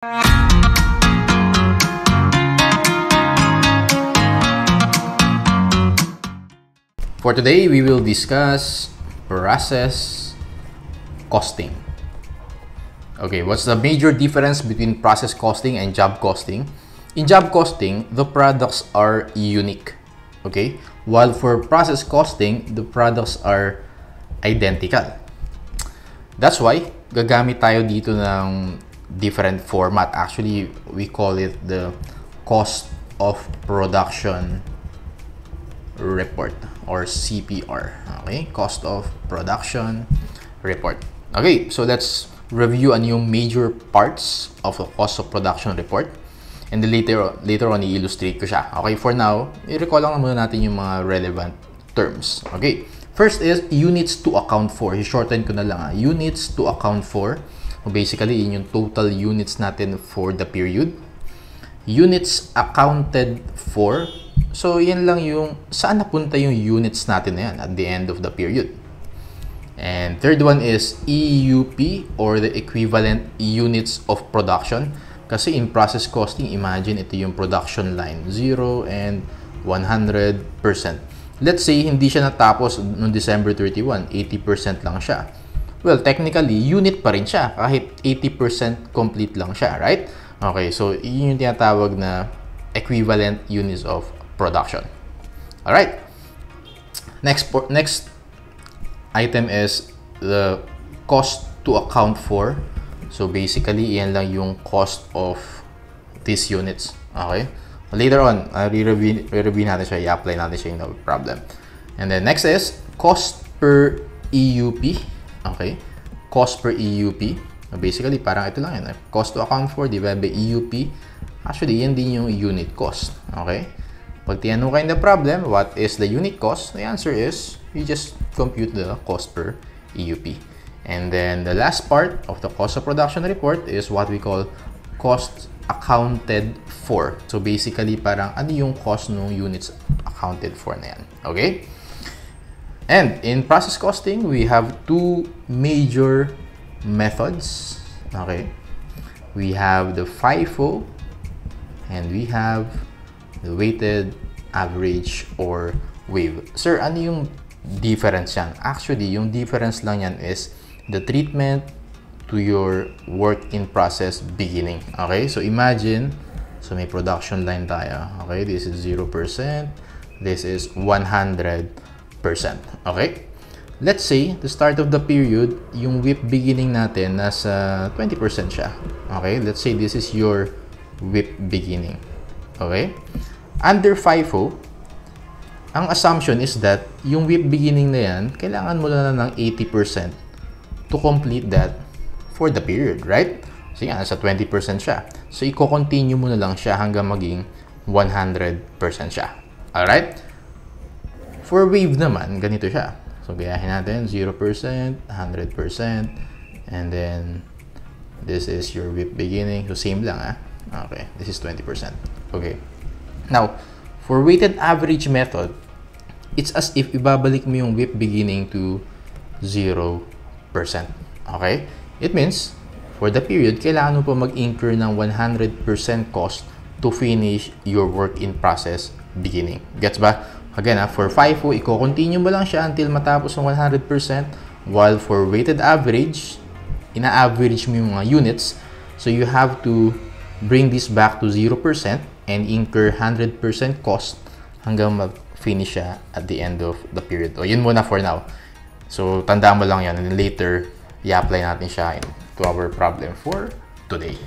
For today, we will discuss process costing. Okay, what's the major difference between process costing and job costing? In job costing, the products are unique. Okay, while for process costing, the products are identical. That's why gagamit tayo dito ng different format. Actually, we call it the cost of production report or CPR. Okay, cost of production report. Okay, so let's review yung major parts of the cost of production report, and then later on i-illustrate ko siya. Okay, for now, i-recall lang muna natin yung mga relevant terms. Okay, first is units to account for. I-shorten ko na lang. Units to account for. So basically, yun yung total units natin for the period. Units accounted for. So, yan lang yung saan napunta yung units natin na yan at the end of the period. And third one is EUP or the equivalent units of production. Kasi in process costing, imagine ito yung production line, 0 and 100%. Let's say hindi siya natapos noong December 31, 80% lang siya. Well, technically, unit pa rin siya kahit 80% complete lang siya, right? Okay, so yun yung tinatawag na equivalent units of production. All right. Next item is the cost to account for. So basically, yan lang yung cost of these units. Okay. Later on, re-review natin siya, i-apply natin siya, no problem. And then next is cost per EUP. Okay. Cost per EUP. Basically, parang ito lang yan. Cost to account for divided by EUP. Actually, yan din yung unit cost. Okay. Pag tinanong kayo the problem, what is the unit cost? The answer is, you just compute the cost per EUP. And then the last part of the cost of production report is what we call cost accounted for. So basically, parang ano yung cost ng units accounted for na yan. Okay? And in process costing, we have two major methods. Okay? We have the FIFO and we have the weighted average or WAVE. Sir, ano yung difference yan? Actually, yung difference lang yan is the treatment to your work in process beginning. Okay? So, imagine, so may production line tayo. Okay? This is 0%. This is 100%. Okay? Let's say, the start of the period, yung WIP beginning natin, nasa 20% siya. Okay? Let's say this is your WIP beginning. Okay? Under FIFO, ang assumption is that yung WIP beginning na yan, kailangan mo lang ng 80% to complete that for the period, right? So yan, nasa 20% siya. So, i-continue mo na lang siya hanggang maging 100% siya. Alright? For WAVE naman, ganito siya. So, gayahin natin, 0%, 100%, and then, this is your WIP beginning. So, same lang, ah. Okay, this is 20%. Okay. Now, for weighted average method, it's as if ibabalik mo yung WIP beginning to 0%. Okay? It means, for the period, kailangan mo pa mag-incur ng 100% cost to finish your work in process beginning. Gets ba? Again, for FIFO, i-continue mo lang siya until matapos ng 100%, while for weighted average, ina-average mo yung mga units. So, you have to bring this back to 0% and incur 100% cost hanggang mag-finish siya at the end of the period. O, yun muna for now. So, tandaan mo lang yan. And then later, i-apply natin siya to our problem for today.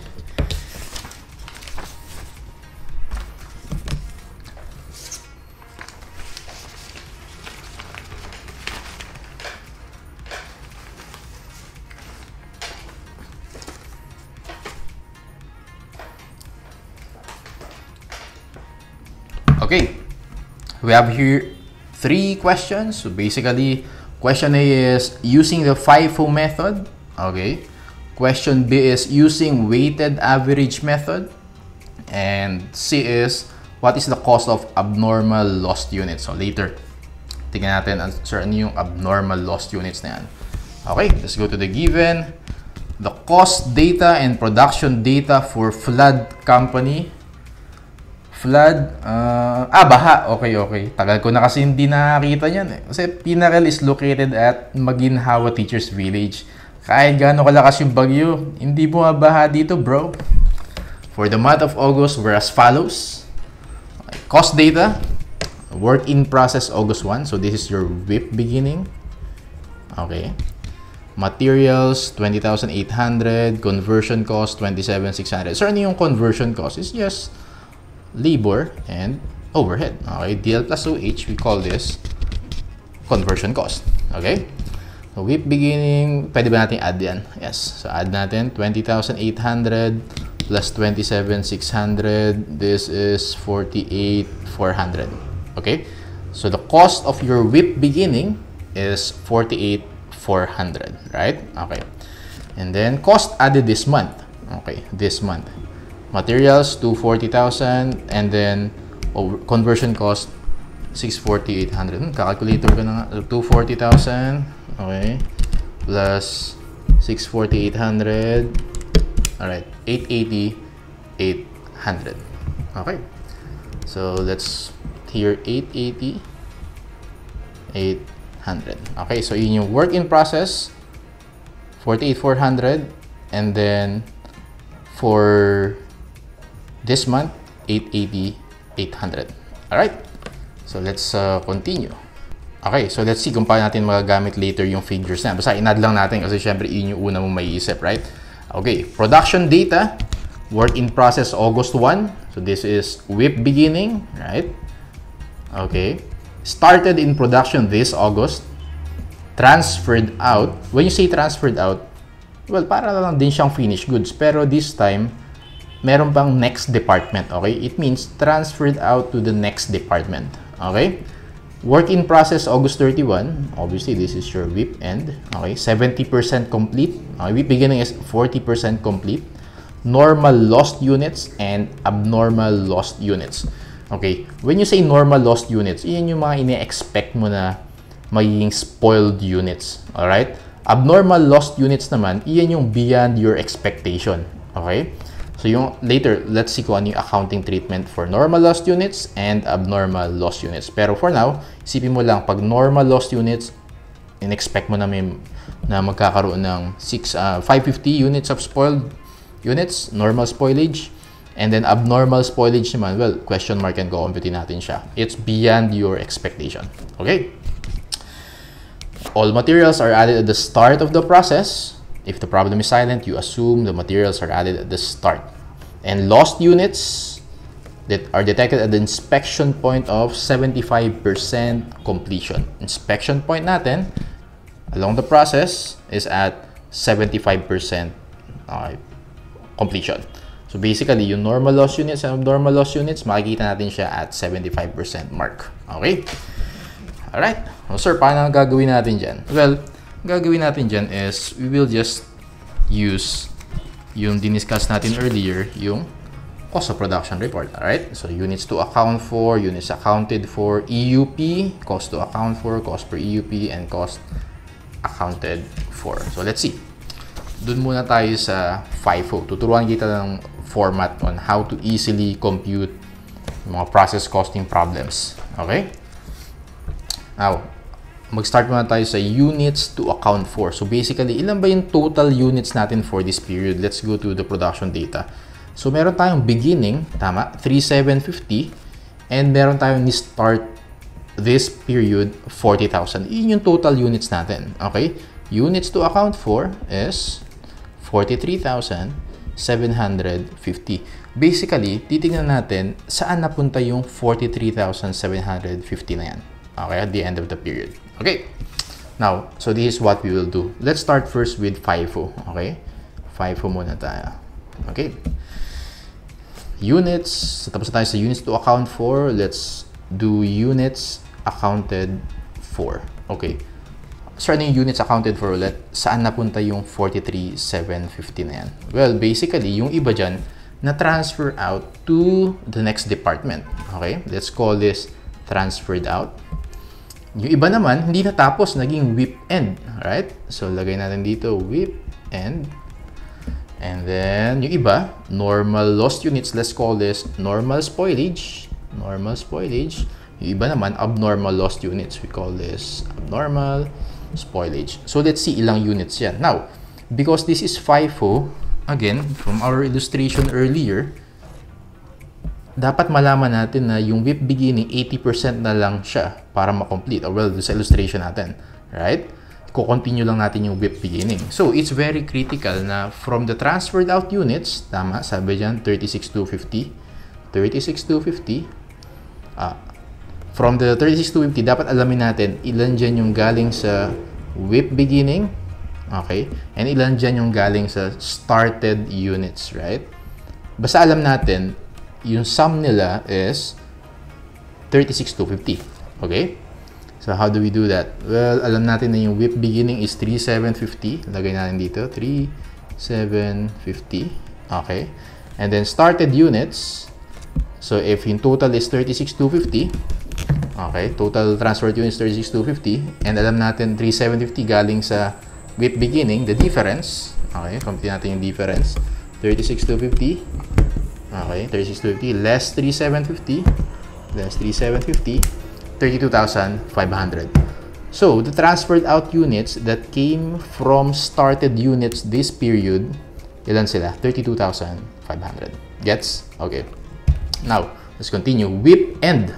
Okay, we have here 3 questions. So basically, question A is using the FIFO method. Okay. Question B is using weighted average method. And C is what is the cost of abnormal lost units. So later, tingnan natin, sir, ano yung abnormal lost units na yan. Okay, let's go to the given. the cost data and production data for flood company. Flood, baha. Okay. Tagal ko na kasi hindi nakakita niyan eh. Kasi Pinnacle is located at Maginhawa Teachers Village. Kahit gaano kalakas yung bagyo, hindi bumabaha dito, bro. For the month of August, we're as follows. Okay. Cost data, work in process August 1. So this is your WIP beginning. Okay. Materials, 20,800. Conversion cost, 27,600. So ano yung conversion cost? Is just labor and overhead. Okay, DL plus OH, we call this conversion cost. Okay, so WIP beginning, pwede ba natin add yan? Yes, so add natin 20,800 plus 27,600. This is 48,400. Okay, so the cost of your WIP beginning is 48,400, right? Okay, and then cost added this month. Okay, this month. Materials, 240,000, and then conversion cost, 640,800. Calculator ka na nga. 240,000, okay, plus 640,800. Alright, 880,800. Okay, so let's here 880,800. Okay, so yun yung work in process, 48,400, and then for this month, 880,800. Alright, so let's continue. Okay, so let's see kung paano natin magagamit later yung figures na. Basta inad lang natin kasi syempre yun yung una mong maiisip, right? Okay, production data, work in process August 1. So this is WIP beginning, right? Okay, started in production this August, transferred out. When you say transferred out, well, para lang din siyang finished goods. Pero this time, meron pang next department, okay? It means transferred out to the next department, okay? Work in process August 31. Obviously, this is your WIP end, okay? 70% complete. Okay, WIP beginning is 40% complete. Normal lost units and abnormal lost units. Okay, when you say normal lost units, yun yung mga ine-expect mo na magiging spoiled units, alright? Abnormal lost units naman, iyan yung beyond your expectation, okay? So yung later, let's see kung ano yung accounting treatment for normal lost units and abnormal lost units. Pero for now, isipin mo lang, pag normal lost units, in-expect mo na magkakaroon ng 550 units of spoiled units, normal spoilage, and then abnormal spoilage naman, well, question mark and co-compute natin siya. It's beyond your expectation. Okay? All materials are added at the start of the process. If the problem is silent, you assume the materials are added at the start. And lost units that are detected at the inspection point of 75% completion. Inspection point natin along the process is at 75% completion. So basically, yung normal loss units and abnormal loss units, makikita natin siya at 75% mark. Okay? Alright. So sir, paano gagawin natin dyan? Well, gagawin natin dyan is we will just use yung diniscuss natin earlier, yung cost of production report. Alright? So units to account for, units accounted for, EUP, cost to account for, cost per EUP, and cost accounted for. So let's see. Doon muna tayo sa FIFO. Tuturuan kita ng format on how to easily compute mga process costing problems. Okay? Now, mag-start muna tayo sa units to account for. So basically, ilan ba yung total units natin for this period? Let's go to the production data. So meron tayong beginning, tama, 3,750, and meron tayong ni-start this period, 40,000. Yun yung total units natin. Okay? Units to account for is 43,750. Basically, titingnan natin saan napunta yung 43,750 na yan. Okay, at the end of the period. Okay. Now, so this is what we will do. Let's start first with FIFO. Okay? FIFO muna tayo. Okay. Units. So, tapos tayo sa units to account for. Let's do units accounted for. Okay. So, ano yung units accounted for ulit? Saan napunta yung 43,750 na yan? Well, basically, yung iba dyan, na-transfer out to the next department. Okay? Let's call this transferred out. Yung iba naman, hindi natapos, naging WIP end. Alright? So, lagay natin dito, WIP end. And then, yung iba, normal lost units, let's call this normal spoilage. Normal spoilage. Yung iba naman, abnormal lost units. We call this abnormal spoilage. So, let's see ilang units yan. Now, because this is FIFO, again, from our illustration earlier, dapat malaman natin na yung WIP beginning, 80% na lang siya para ma-complete. Or well, sa illustration natin. Right? Ko-continue lang natin yung WIP beginning. So, it's very critical na from the transferred out units, tama, sabi dyan, 36,250. 36,250. From the 36,250, dapat alamin natin ilan dyan yung galing sa WIP beginning, okay? And ilan dyan yung galing sa started units, right? Basta alam natin, yung sum nila is 36,250, okay? So, how do we do that? Well, alam natin na yung WIP beginning is 3,750. Lagay natin dito, 3,750. Okay. And then, started units. So, if yung total is 36,250, okay, total transferred units 36,250, and alam natin 3,750 galing sa WIP beginning, the difference, okay, compute natin yung difference, 36,250, okay, 36,250 less 3,750, less 3,750, 32,500. So, the transferred out units that came from started units this period, ilan sila? 32,500. Gets? Okay. Now, let's continue. WIP end,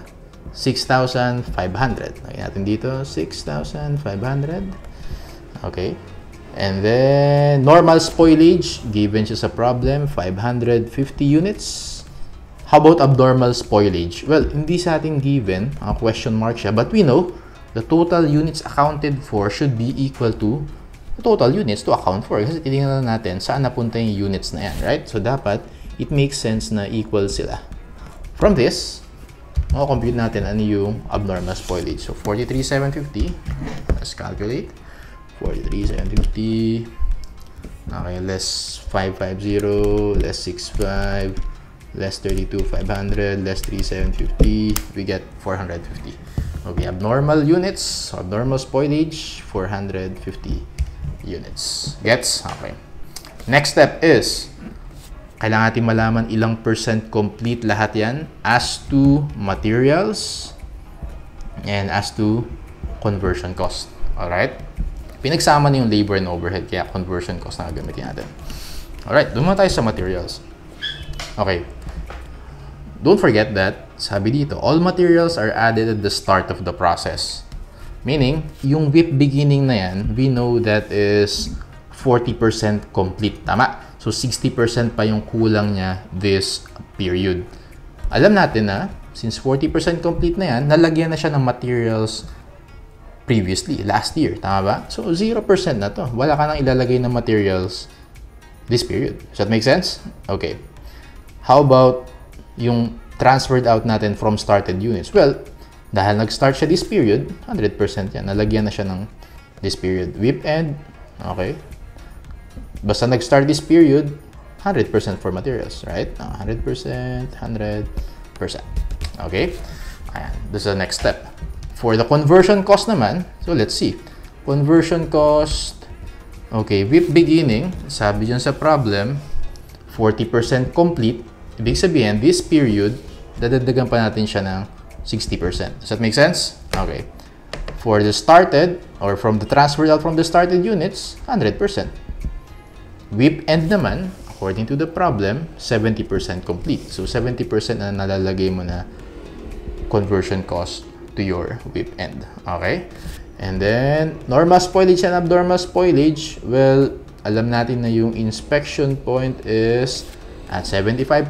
6,500. Lagyan natin dito, 6,500. Okay. And then, normal spoilage, given siya sa problem, 550 units. How about abnormal spoilage? Well, hindi sa ating given, question mark siya, but we know the total units accounted for should be equal to the total units to account for. Kasi titingnan natin saan napunta yung units na yan, right? So, dapat, it makes sense na equal sila. From this, compute natin ano yung abnormal spoilage. So, 43,750. Let's calculate. 43,750. Okay, less 550, less 65. Less 32,500, less 3,750, we get 450. Okay, abnormal units, abnormal spoilage, 450 units. Gets? Okay. Next step is, kailangan natin malaman ilang percent complete lahat yan as to materials and as to conversion cost. Alright? Pinagsama na yung labor and overhead, kaya conversion cost na gamitin natin. Alright, dumaan tayo sa materials. Okay. Don't forget that, sabi dito, all materials are added at the start of the process. Meaning, yung WIP beginning na yan, we know that is 40% complete. Tama? So, 60% pa yung kulang niya this period. Alam natin na, since 40% complete na yan, nalagyan na siya ng materials previously, last year. Tama ba? So, 0% na to. Wala ka nang ilalagay ng materials this period. Does that make sense? Okay. How about yung transferred out natin from started units? Well, dahil nag-start siya this period, 100% yan. Nalagyan na siya ng this period. WIP end, okay. Basta nag-start this period, 100% for materials, right? 100%, 100%. Okay? Ayan, this is the next step. For the conversion cost naman, so let's see. Conversion cost, okay, WIP beginning, sabi dyan sa problem, 40% complete. Ibig sabihin, this period, dadagdagan pa natin siya ng 60%. Does that make sense? Okay. For the started, or from the transferred out from the started units, 100%. WIP end naman, according to the problem, 70% complete. So, 70% na nalalagay mo na conversion cost to your WIP end. Okay? And then, normal spoilage and abnormal spoilage, well, alam natin na yung inspection point is at 75%,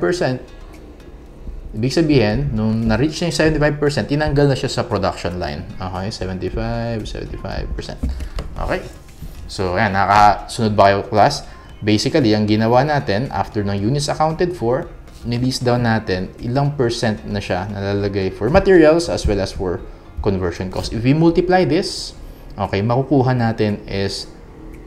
ibig sabihin, nung na-reach na yung 75%, tinanggal na siya sa production line. Okay, 75%. Okay. So, ayan, nakasunod ba kayo, class? Basically, ang ginawa natin, after ng units accounted for, ni-list down natin ilang percent na siya nalalagay for materials as well as for conversion cost. If we multiply this, okay, makukuha natin is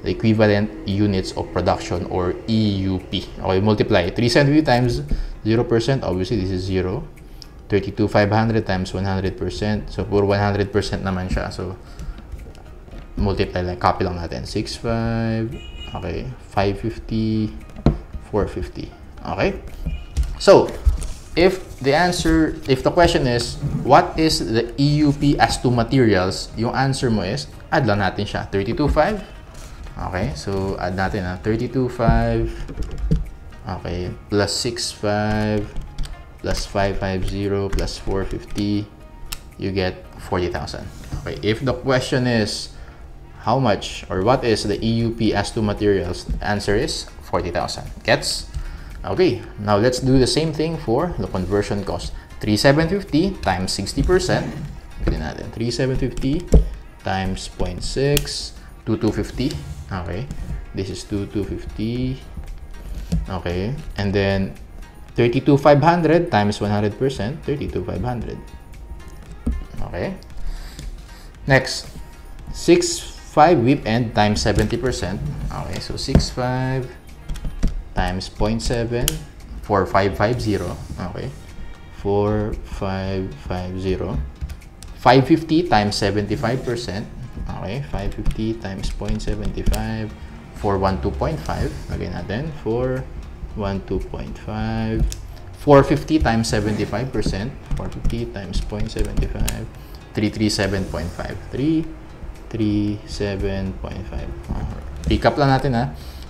the equivalent units of production or EUP. Okay, multiply 370 times 0%, obviously this is 0. 32,500 times 100%, so puro 100% naman siya. So multiply lang, copy lang natin. 65, okay, 550 450. Okay? So, if the question is, what is the EUP as to materials, yung answer mo is, add lang natin siya, 32.5. Okay, so add natin 32.5. Okay, plus 6.5 plus 550 plus 450, you get 40,000. Okay, if the question is how much or what is the EUP as to materials, the answer is 40,000. Gets? Okay, now let's do the same thing for the conversion cost. 3,750 times 60%. Gawin natin. 3,750 times 0.6, 2,250. Okay, this is 2,250. Okay, and then 32,500 times 100%, 32,500. Okay. Next, 6.5 whip end times 70%. Okay, so 6.5 times 0.7, 4,550. Okay, 4,550. 550 times 75%. Okay, 550 times 0.75, 412.5. Again natin, 412.5. 450 times 75%. 450 times 0.75, 337.5. 337.5. Pick up lang natin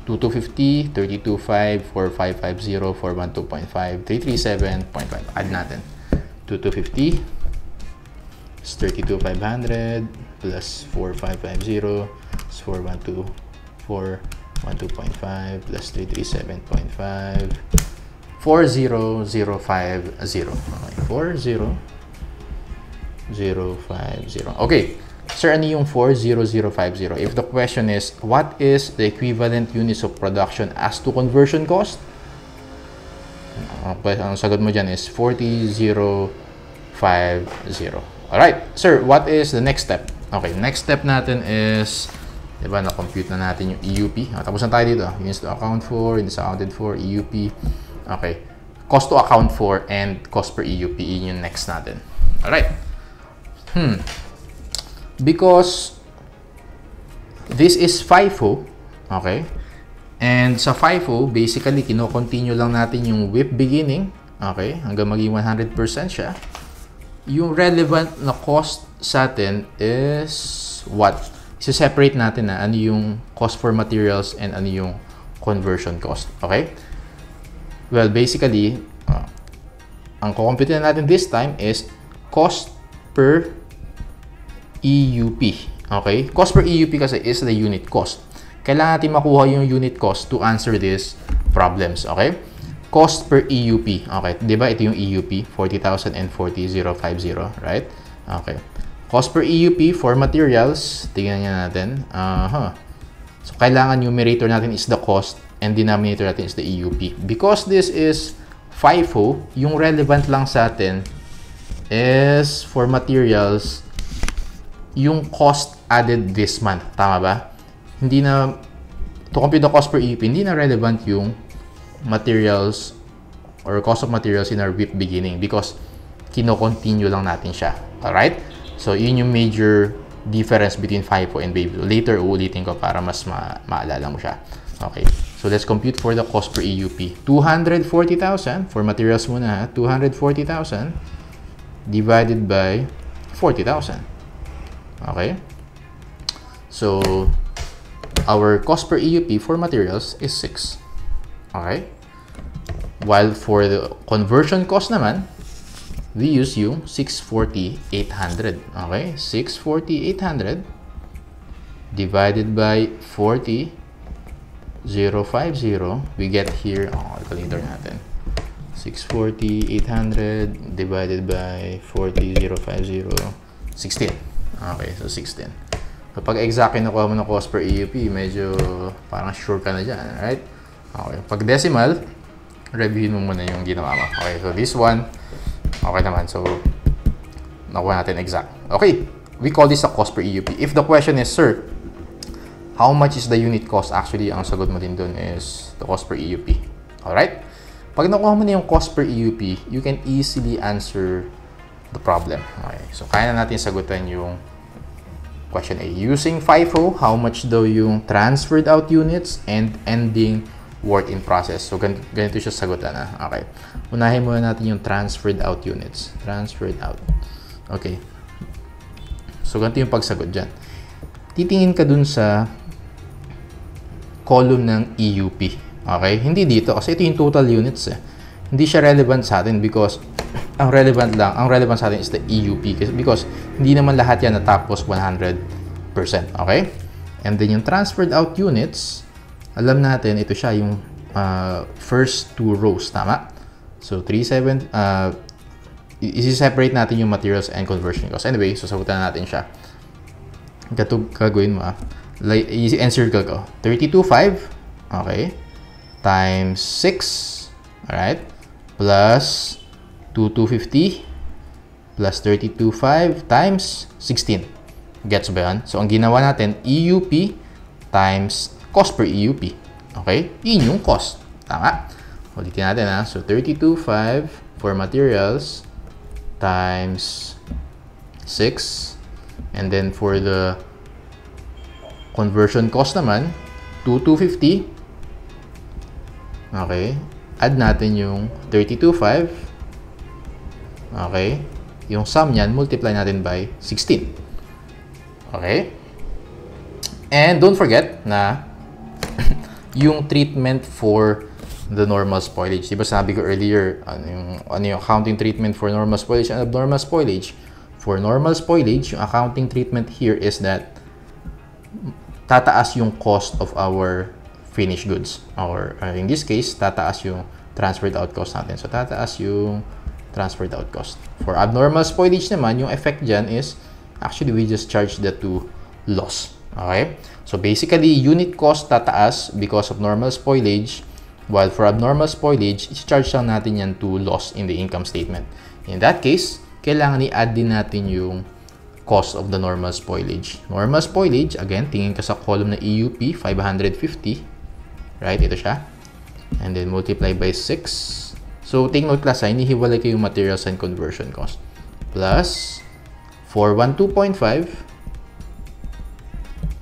2250, 32.5, 4550, 412.5, 337.5. Add natin. 2250 is 32,500 plus 4550 is 412.5 plus 337.5, 40050. Okay, 40050. Okay, sir, ano yung 40050? If the question is, what is the equivalent units of production as to conversion cost? Ang sagot mo dyan is 40,050. Alright, sir, what is the next step? Okay, next step natin is, diba, na-compute na natin yung EUP. Tapos na tayo dito. Units to account for, units accounted for, EUP. Okay, cost to account for and cost per EUP, yun yung next natin. Alright. Because this is FIFO, okay? And sa FIFO, basically, kino-continue lang natin yung WIP beginning, okay? Hanggang maging 100% siya. Yung relevant na cost sa atin is what? Isa-separate natin na ano yung cost for materials and ano yung conversion cost, okay? Well, basically, ang kukompute na natin this time is cost per EUP, okay? Cost per EUP kasi is the unit cost. Kailangan natin makuha yung unit cost to answer these problems, okay? Cost per EUP, okay? Diba ito yung EUP, 40,000 and 40,050, right? Okay. Cost per EUP for materials, tingnan niya natin. So, kailangan numerator natin is the cost and denominator natin is the EUP. Because this is FIFO, yung relevant lang sa atin is for materials, yung cost added this month. Tama ba? Hindi na, to compute the cost per EUP, hindi na relevant yung materials or cost of materials in our WIP beginning because kino-continue lang natin siya. Alright? So, yun yung major difference between FIFO and BABIO. Later, uulitin ko para mas maalala mo siya. Okay. So, let's compute for the cost per EUP. 240,000 for materials muna, 240,000 divided by 40,000. Okay? So, our cost per EUP for materials is 6. Okay? While for the conversion cost naman, we use yung 640,800. Okay? 640,800 divided by 40,050. We get here, calculator natin. 640,800 divided by 40,050, 16. Okay, so 16. Kapag exactly nakuha mo ng cost per EUP, medyo parang sure ka na dyan, right? Okay, pag decimal, reviewin mo muna yung ginawa mo. Okay, so this one, okay naman. So, nakuha natin exact. Okay, we call this a cost per EUP. If the question is, sir, how much is the unit cost? Actually, ang sagot mo din dun is the cost per EUP. Alright? Pag nakuha mo na yung cost per EUP, you can easily answer the problem. Okay, so kaya na natin sagutan yung question A. Using FIFO, how much daw yung transferred out units and ending work in process. So, ganito siya sagutan. Okay. Unahin muna natin yung transferred out units. Transferred out. Okay. So, ganito yung pagsagot dyan. Titingin ka dun sa column ng EUP. Okay? Hindi dito kasi ito yung total units eh. Hindi siya relevant sa atin because ang relevant sa atin is the EUP because hindi naman lahat yan natapos 100%. Okay? And then yung transferred out units, alam natin, ito siya yung first two rows, tama? So, isi-separate natin yung materials and conversion costs. Anyway, so sagutan natin siya. Ito gagawin mo, encircle ko. 32.5, okay, times 6, alright, plus 2,250, plus 32.5 times 16. Gets ba yan? So, ang ginawa natin, EUP times cost per EUP. Okay? Yun yung cost. Tama? Ulitin natin ha. So, 32.5 for materials times 6. And then, for the conversion cost naman, 2,250. Okay? Add natin yung 32.5. Okay? Yung sum niyan, multiply natin by 16. Okay? And don't forget na yung treatment for the normal spoilage. Diba sabi ko earlier, ano yung accounting treatment for normal spoilage and abnormal spoilage. For normal spoilage, yung accounting treatment here is that tataas yung cost of our finished goods. Or in this case, tataas yung transferred out cost natin. So, tataas yung transferred out cost. For abnormal spoilage naman, yung effect dyan is actually we just charge that to loss. Okay? So, basically, unit cost tataas because of normal spoilage, while for abnormal spoilage, i-charge lang natin yan to loss in the income statement. In that case, kailangan i-add din natin yung cost of the normal spoilage. Normal spoilage, again, tingin ka sa column na EUP, 550. Right? Ito siya. And then, multiply by 6. So, take note class, inihiwalay ko yung materials and conversion cost. Plus, 412.5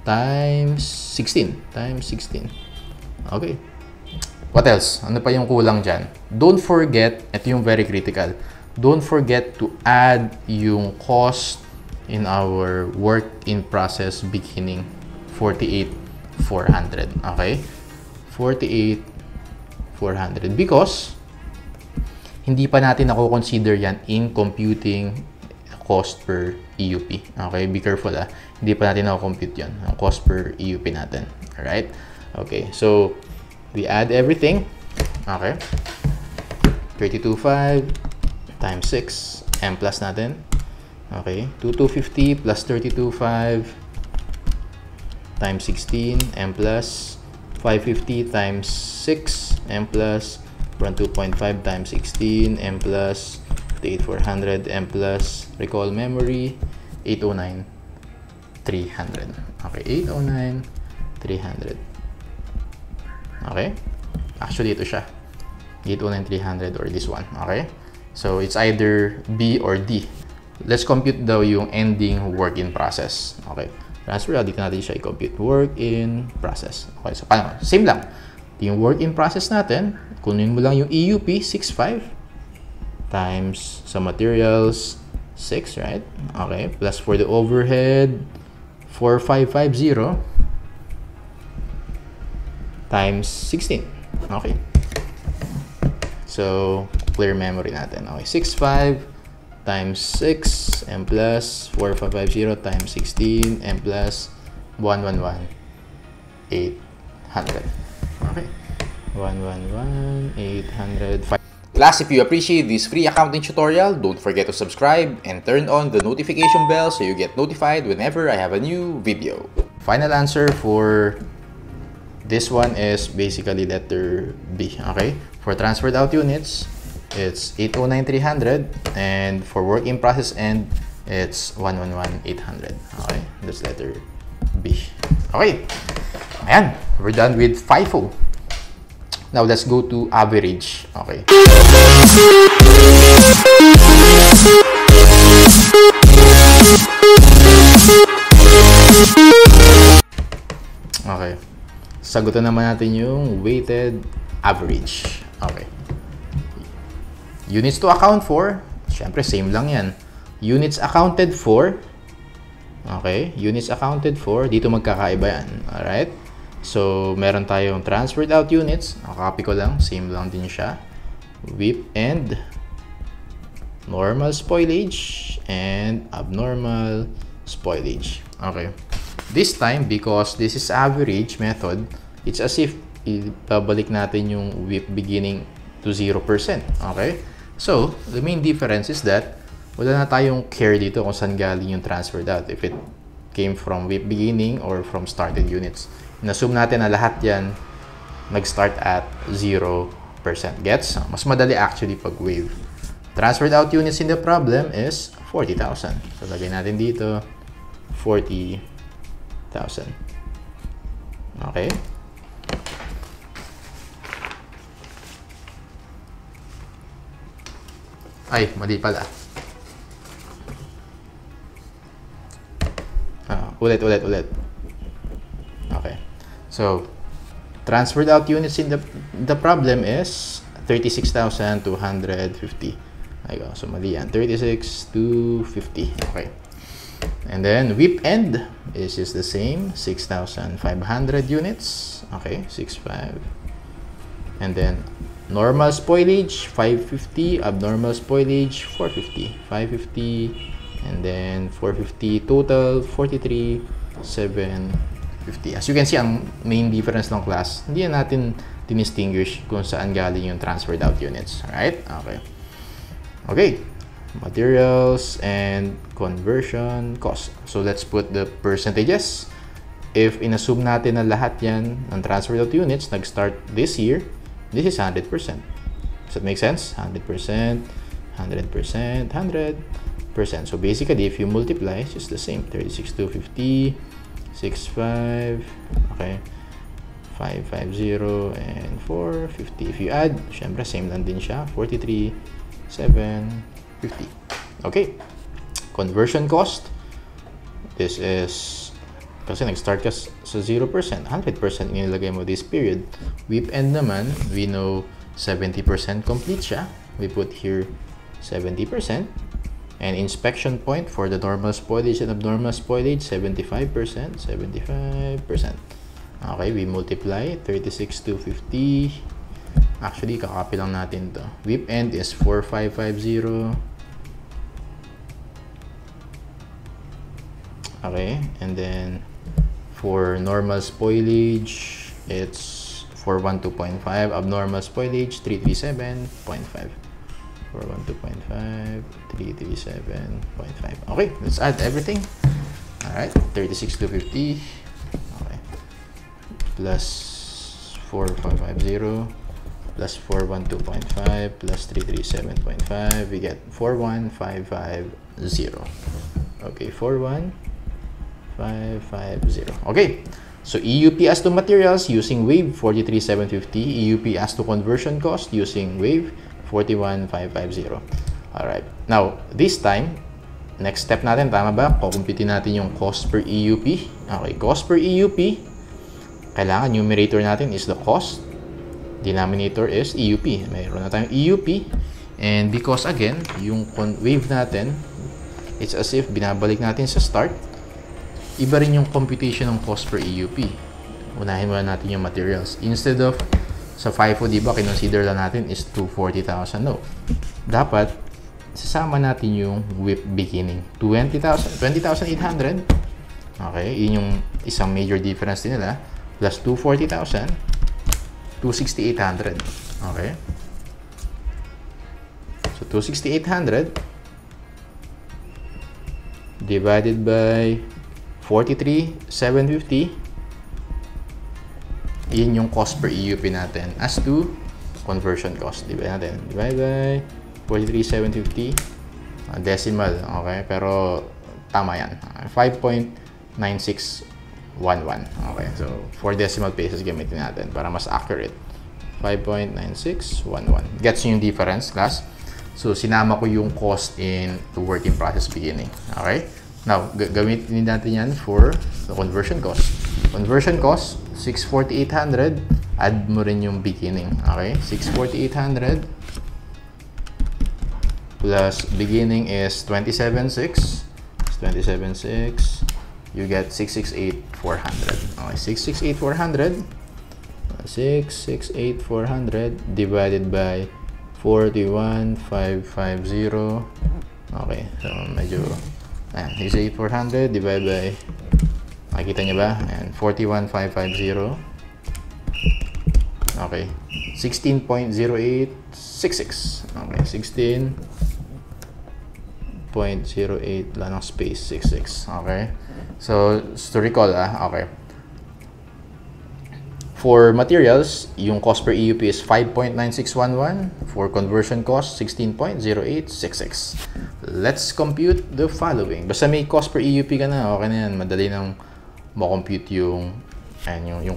times 16. Okay. What else? Ano pa yung kulang dyan? Don't forget, ito yung very critical. Don't forget to add yung cost in our work in process beginning 48,400. Okay? 48,400. Because hindi pa natin consider yan in computing cost per EUP. Okay? Be careful Hindi pa natin compute yan. Ang cost per EUP natin. Alright? Okay. So, we add everything. Okay? 32.5 times 6. M plus natin. Okay? 2,250 plus 32.5 times 16. M plus 550 times 6. M plus 12.5 times 16. M plus 8,400. M plus recall memory 809,300. Okay, 809,300. Okay? Actually, ito siya. 809,300 or this one. Okay? So, it's either B or D. Let's compute daw yung ending work in process. Okay? Transfer out, dito natin siya i-compute. Work in process. Okay, so paano? Same lang. Yung work in process natin, kunin mo lang yung EUP, 6.5 times sa materials, 6, right? Okay, plus for the overhead, 4,550 times 16. Okay. So, clear memory natin. Okay, 6.5 times 6, M plus 4,550 times 16, M plus 111,800. Okay. 111,800. Class, if you appreciate this free accounting tutorial, don't forget to subscribe and turn on the notification bell so you get notified whenever I have a new video. Final answer for this one is basically letter B. Okay? For transferred out units, it's 809,300, and for work in process end, it's 111,800. Okay? That's letter B. Okay. Ayan. We're done with FIFO. Now, let's go to average. Okay. Okay. Sagutan naman natin yung weighted average. Okay. Units to account for, syempre same lang yan. Units accounted for, okay, units accounted for, dito magkakaiba yan. Alright? So, meron tayong transferred out units. Copy ko lang, same lang din siya. WIP and normal spoilage and abnormal spoilage. Okay. This time, because this is average method, it's as if ibabalik natin yung WIP beginning to 0%. Okay? So, the main difference is that wala na tayong care dito kung saan galing yung transferred out. If it came from WIP beginning or from started units. Inassume natin na lahat yan nag-start at 0%. Gets? Mas madali actually pag wave. Transferred out units in the problem is 40,000. So, lagay natin dito 40,000. Okay? Ay, mali pala. Ulit. Okay. So, transferred out units in the problem is 36,250. There you go. So, mali yan. 36,250. Okay. And then, WIP end is just the same. 6,500 units. Okay. 6,500. And then, normal spoilage, 550. Abnormal spoilage, 450. 550. And then, 450. Total, 43,750. As you can see, ang main difference ng class, hindi natin distinguish kung saan galing yung transferred out units. Alright? Okay. Okay. Materials and conversion cost. So, let's put the percentages. If inassume natin na lahat yan ng transferred out units nag-start this year, this is 100%. Does that make sense? 100%, 100%, 100%. So, basically, if you multiply, it's just the same. 36,250, 65, okay, 550, and 450. If you add, syempre, same lang din siya. 43,750. Okay. Conversion cost. This is, kasi nag-start ka sa 0%. 100% nilagay mo this period. WIP end naman, we know 70% complete siya. We put here 70%. And inspection point for the normal spoilage and abnormal spoilage, 75%. 75%. Okay, we multiply 36,250. Actually, kakopy lang natin to. WIP end is 4550. Okay, and then for normal spoilage, it's 412.5. Abnormal spoilage, 337.5. 412.5, 337.5. Okay, let's add everything. Alright, 36,250. Okay. Plus 4550 plus 412.5 plus 337.5. We get 41550. Okay, 41550. Okay. So, EUP as to materials using WAVE 43,750. EUP as to conversion cost using WAVE 41,550. Alright. Now, this time, next step natin, tama ba? Kukumpitin natin yung cost per EUP. Okay, cost per EUP. Kailangan numerator natin is the cost. Denominator is EUP. Mayroon na tayong EUP. And because again, yung WAVE natin, it's as if binabalik natin sa start. Iba rin yung computation ng cost per EUP. Unahin muna natin yung materials. Instead of sa FIFO, di ba, kinonsider lang natin is 240,000. No. Dapat, sasama natin yung WIP beginning. 20,800. Okay, yun yung isang major difference din nila. Plus 240,000. 260,800. Okay. So, 260,800 divided by 43,750. Yun yung cost per EUP natin as to conversion cost. Divide natin. Divide by 43,750. Decimal. Okay. Pero tama yan. 5.9611. Okay. So, 4 decimal places gamitin natin para mas accurate. 5.9611. Gets nyo yung difference, class? So, sinama ko yung cost in the working process beginning. Okay. Now, gamitin natin yan for the conversion cost. Conversion cost, 640,800. Add mo rin yung beginning. Okay? 640,800 plus beginning is 27,600. 27,600. You get 668,400. Okay, 668,400. 668,400 divided by 41,550. Okay, so medyo 668,400 divided by, makikita nyo ba? And 41,550. Okay, 16.0866. Okay, 16.08 lang ng space, 66. Okay, so to recall, okay. For materials, yung cost per EUP is 5.9611. For conversion cost, 16.0866. Let's compute the following. Basta may cost per EUP ka na, okay na yan. Madali nang ma-compute yung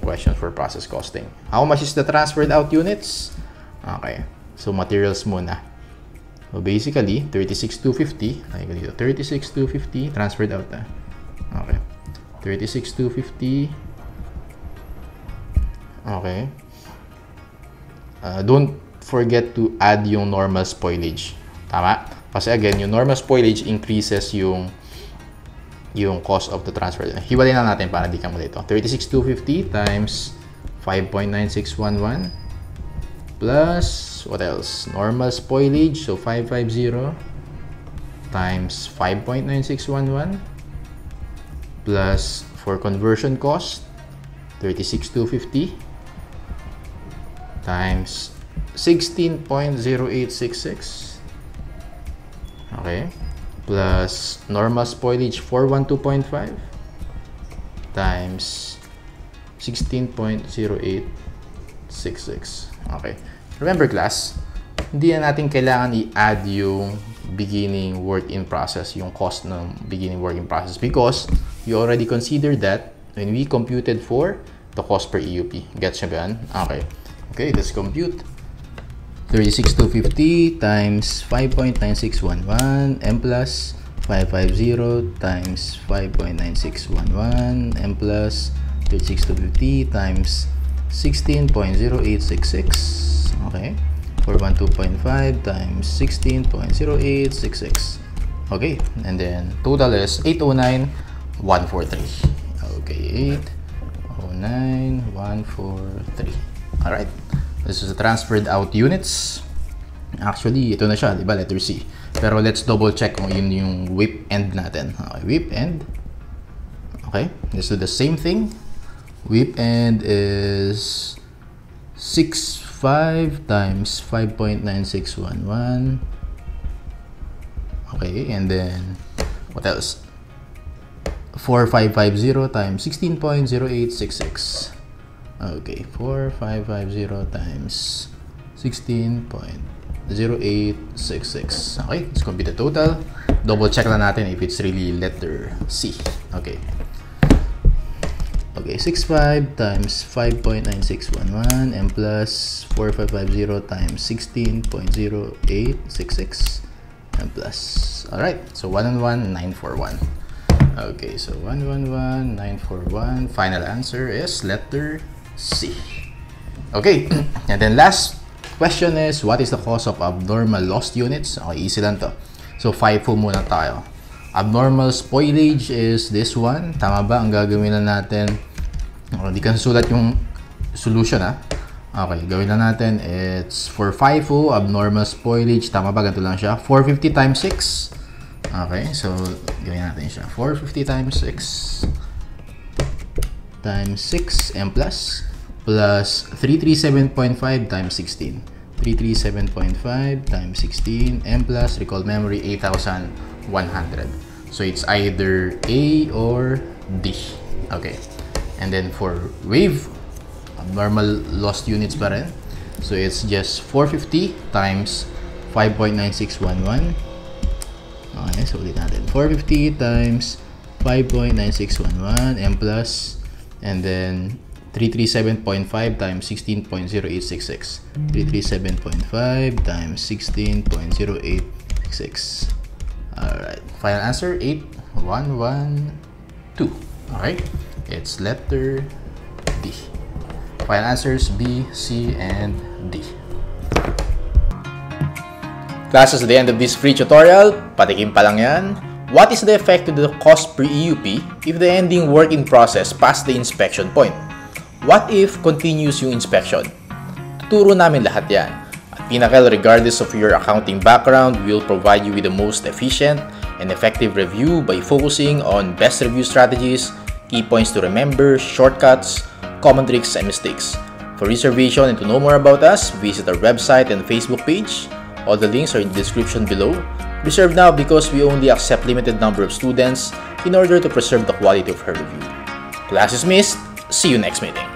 question for process costing. How much is the transferred out units? Okay, so materials muna. So basically, 36,250. Like dito, 36,250 transferred out na. Okay, 36,250. Okay. Don't forget to add yung normal spoilage. Tama? Kasi again, yung normal spoilage increases yung cost of the transfer. Hiwalay na natin para di ka mali ito. 36,250 times 5.9611 plus what else? Normal spoilage, so 550 times 5.9611 plus for conversion cost 36,250 times 16.0866. Okay, plus normal spoilage 412.5 times 16.0866. Okay, remember class, hindi na natin kailangan i-add yung beginning work in process, yung cost ng beginning work in process, because we already considered that when we computed for the cost per EUP. Gets nyo ba yan? Okay. Okay, let's compute. 36,250 times 5.9611 m plus 550 times 5.9611 m plus 36,250 times 16.0866. Okay, 412.5 times 16.0866. Okay, and then total is 809,143. Okay, 809,143. Alright, this is the transferred out units. Actually, ito na siya, di ba? Letter C. Pero let's double check kung yun yung whip end natin. Okay, whip end. Okay, let's do the same thing. Whip end is 65 times 5.9611. Okay, and then what else? 4550 times 16.0866. Okay, 4550 times 16.0866. Okay, let's compute the total. Double check lang natin if it's really letter C. Okay. Okay, 65 times 5.9611 and plus 4550 times 16.0866 and plus. Alright, so 111,941. Okay, so 111,941. Final answer is letter C. Okay, and then last question is, what is the cost of abnormal lost units? Okay, easy lang to. So, FIFO muna tayo. Abnormal spoilage is this one. Tama ba? Ang gagawin na natin, hindi ka susulat yung solution Okay, gawin na natin. It's for FIFO, abnormal spoilage. Tama ba? Ganito lang siya. 450 times 6. Okay, so gawin natin siya. 450 times 6 times 6 m plus 337.5 times 16. 337.5 times 16 m plus, recall memory, 8,100. So it's either A or D. Okay, and then for wave, abnormal lost units pa rin. So it's just 450 times 5.9611. Okay, so ulit natin. 450 times 5.9611 m plus, and then 337.5 times 16.0866. 337.5 times 16.0866. Alright, final answer 8112. Alright, It's letter D. Final answers B, C, and D. Classes, at the end of this free tutorial, patikim pa lang yan. What is the effect to the cost per EUP if the ending work in process past the inspection point? What if continues yung inspection? Tuturo namin lahat yan. At Pinnacle, regardless of your accounting background, will provide you with the most efficient and effective review by focusing on best review strategies, key points to remember, shortcuts, common tricks, and mistakes. For reservation and to know more about us, visit our website and Facebook page. All the links are in the description below. Reserve now because we only accept limited number of students in order to preserve the quality of her review. Class is missed. See you next meeting.